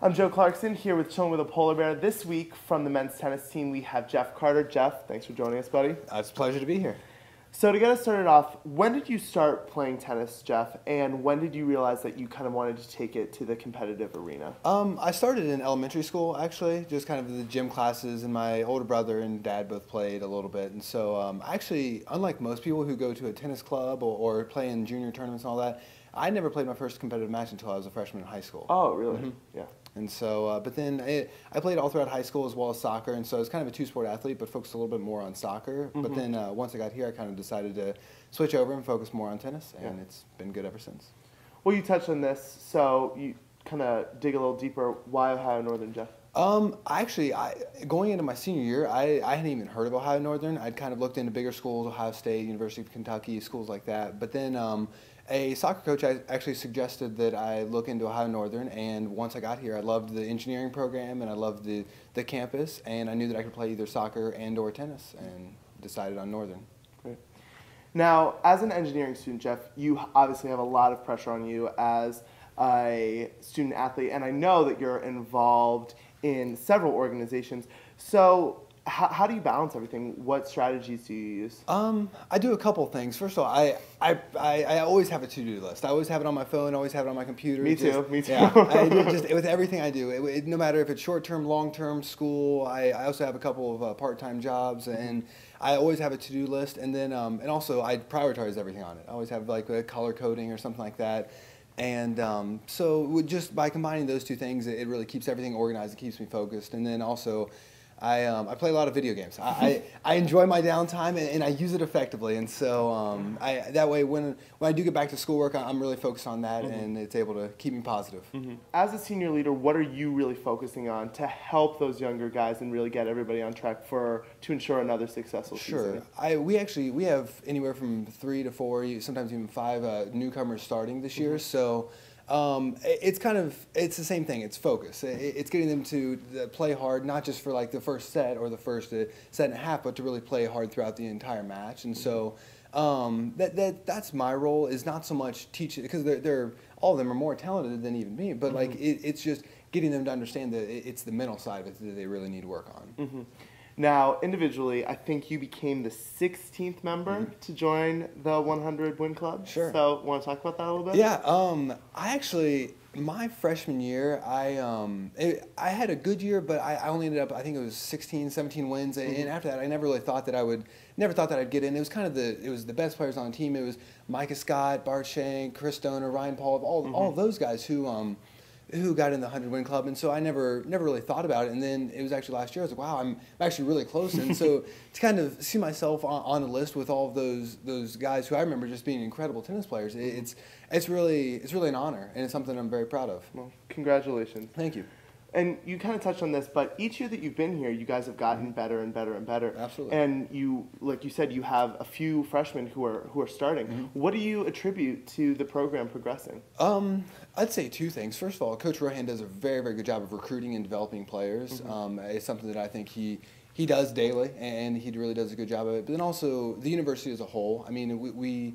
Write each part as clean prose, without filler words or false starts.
I'm Joe Clarkson here with Chillin with a Polar Bear. This week from the men's tennis team we have Jeff Carter. Jeff, thanks for joining us, buddy. It's a pleasure to be here. So to get us started off, when did you start playing tennis, Jeff, and when did you realize that you kind of wanted to take it to the competitive arena? I started in elementary school, actually, just kind of the gym classes, and my older brother and dad both played a little bit. And so actually, unlike most people who go to a tennis club or play in junior tournaments and all that, I never played my first competitive match until I was a freshman in high school. Oh, really? Mm-hmm. Yeah. And so, but then I played all throughout high school as well as soccer, and so I was kind of a two-sport athlete, but focused a little bit more on soccer. Mm-hmm. But then once I got here, I kind of decided to switch over and focus more on tennis, and it's been good ever since. Well, you touched on this, so you kind of dig a little deeper. Why Ohio Northern, Jeff? Actually, going into my senior year, I hadn't even heard of Ohio Northern. I'd kind of looked into bigger schools, Ohio State, University of Kentucky, schools like that. But then a soccer coach actually suggested that I look into Ohio Northern, and once I got here, I loved the engineering program, and I loved the campus, and I knew that I could play either soccer and or tennis, and decided on Northern. Great. Now, as an engineering student, Jeff, you obviously have a lot of pressure on you as a student athlete, and I know that you're involved in several organizations. So how do you balance everything? What strategies do you use? I do a couple things. First of all, I always have a to-do list. I always have it on my phone, always have it on my computer. Me too. Yeah, just with everything I do, no matter if it's short-term, long-term, school. I also have a couple of part-time jobs, and I always have a to-do list. And then, and also I prioritize everything on it. I always have like a color coding or something like that. And so just by combining those two things, it really keeps everything organized. It keeps me focused. And then also, I play a lot of video games. I enjoy my downtime, and I use it effectively. And so that way, when I do get back to schoolwork, I'm really focused on that, and it's able to keep me positive. As a senior leader, what are you really focusing on to help those younger guys and really get everybody on track to ensure another successful season? Sure. We have anywhere from 3 to 4, sometimes even 5 newcomers starting this year. So. It's the same thing. It's focus. It's getting them to play hard, not just for like the first set or the first set and a half, but to really play hard throughout the entire match. And so that's my role, is not so much teaching, because they're all of them are more talented than even me, but like it's just getting them to understand that it's the mental side of it that they really need to work on. Now, individually, I think you became the 16th member to join the 100 Win Club. Sure. So, want to talk about that a little bit? Yeah. My freshman year, I had a good year, but I only ended up, I think it was 16, 17 wins, and after that, I never really thought that I'd get in. It was kind of the best players on the team. It was Micah Scott, Bart Shank, Chris Stoner, Ryan Paul, all of those guys who got in the 100 Win Club, and so I never really thought about it. And then it was actually last year, I was like, wow, I'm actually really close. And so to kind of see myself on a list with all of those guys who I remember just being incredible tennis players, it's really an honor, and it's something I'm very proud of. Well, congratulations. Thank you. And you kind of touched on this, but each year that you've been here, you guys have gotten better and better and better. Absolutely. And you, like you said, you have a few freshmen who are starting. What do you attribute to the program progressing? I'd say 2 things. First of all, Coach Rohan does a very, very good job of recruiting and developing players. It's something that I think he does daily, and he really does a good job of it. But then also the university as a whole. I mean, we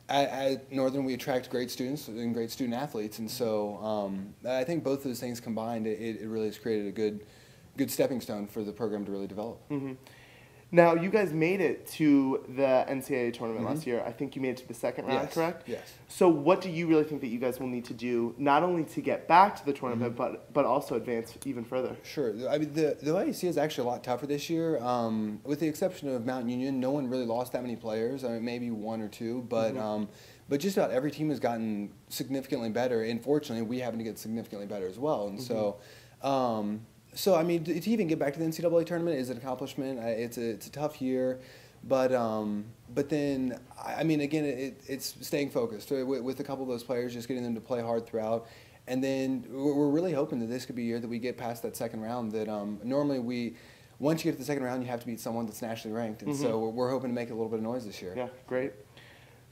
at Northern, we attract great students and great student athletes, and so I think both of those things combined, it really has created a good stepping stone for the program to really develop. Now, you guys made it to the NCAA tournament last year. I think you made it to the second round, correct? Yes. So what do you really think that you guys will need to do, not only to get back to the tournament, but also advance even further? Sure. I mean, the IAC is actually a lot tougher this year. With the exception of Mount Union, no one really lost that many players. I mean, maybe 1 or 2, but just about every team has gotten significantly better. And fortunately, we happen to get significantly better as well. And so, I mean, to even get back to the NCAA tournament is an accomplishment. It's a tough year, but then, I mean, again, it's staying focused with a couple of those players, just getting them to play hard throughout. And then we're really hoping that this could be a year that we get past that second round. That normally once you get to the second round, you have to beat someone that's nationally ranked. And so we're hoping to make a little bit of noise this year. Yeah, great.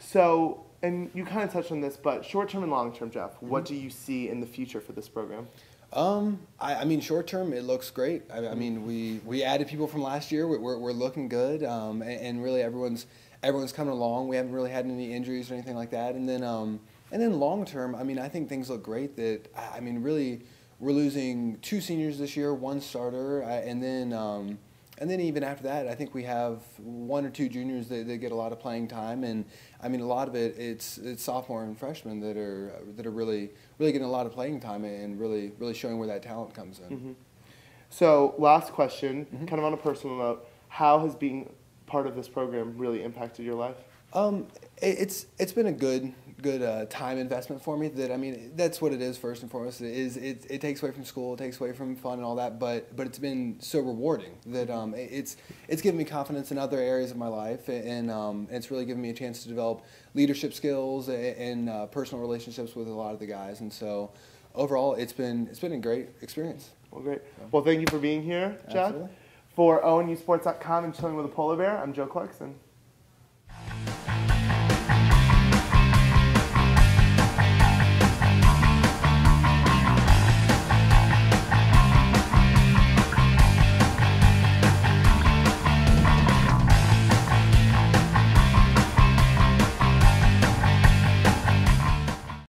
So, and you kind of touched on this, but short-term and long-term, Jeff, what do you see in the future for this program? I mean, short term, it looks great. I mean, we added people from last year. We're looking good, and really everyone's coming along. We haven't really had any injuries or anything like that. And then long term, I mean, I think things look great. That I mean, really, we're losing 2 seniors this year, 1 starter, and then even after that, I think we have 1 or 2 juniors that get a lot of playing time, and I mean a lot of it's sophomore and freshmen that are really getting a lot of playing time and really showing where that talent comes in. Mm-hmm. So last question, kind of on a personal note, how has being part of this program really impacted your life? It's been a good time investment for me. That I mean, that's what it is first and foremost. It takes away from school, it takes away from fun and all that. But it's been so rewarding that it's given me confidence in other areas of my life, and it's really given me a chance to develop leadership skills and personal relationships with a lot of the guys. And so overall, it's been a great experience. Well, great. Well, thank you for being here, Jeff. Absolutely. For ONUsports.com and Chilling with a Polar Bear, I'm Joe Clarkson.